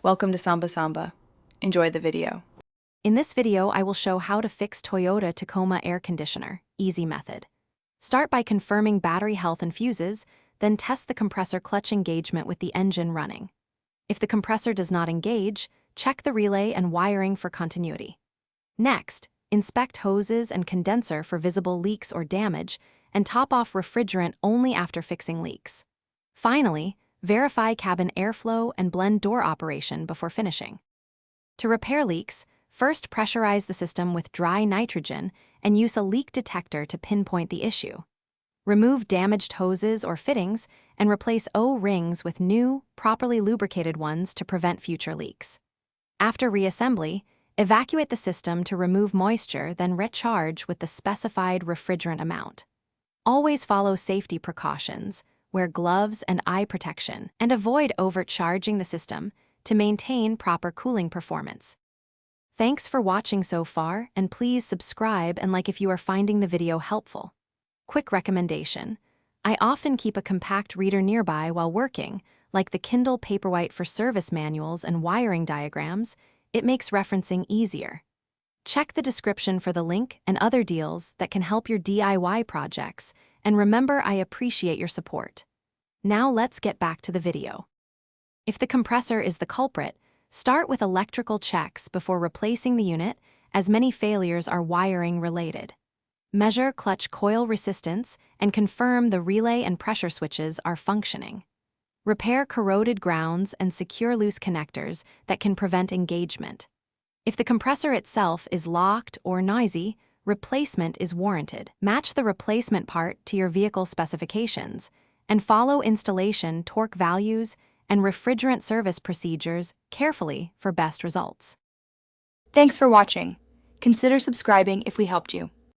Welcome to Samba Samba. Enjoy the video. In this video, I will show how to fix Toyota Tacoma air conditioner, easy method. Start by confirming battery health and fuses, then test the compressor clutch engagement with the engine running. If the compressor does not engage, check the relay and wiring for continuity. Next, inspect hoses and condenser for visible leaks or damage, and top off refrigerant only after fixing leaks. Finally, verify cabin airflow and blend door operation before finishing. To repair leaks, first pressurize the system with dry nitrogen and use a leak detector to pinpoint the issue. Remove damaged hoses or fittings and replace O-rings with new, properly lubricated ones to prevent future leaks. After reassembly, evacuate the system to remove moisture, then recharge with the specified refrigerant amount. Always follow safety precautions, wear gloves and eye protection, and avoid overcharging the system to maintain proper cooling performance. Thanks for watching so far, and please subscribe and like if you are finding the video helpful. Quick recommendation: I often keep a compact reader nearby while working, like the Kindle Paperwhite for service manuals and wiring diagrams. It makes referencing easier. Check the description for the link and other deals that can help your DIY projects, and remember, I appreciate your support. Now let's get back to the video. If the compressor is the culprit, start with electrical checks before replacing the unit, as many failures are wiring related. Measure clutch coil resistance and confirm the relay and pressure switches are functioning. Repair corroded grounds and secure loose connectors that can prevent engagement. If the compressor itself is locked or noisy, replacement is warranted. Match the replacement part to your vehicle specifications and follow installation torque values and refrigerant service procedures carefully for best results. Thanks for watching. Consider subscribing if we helped you.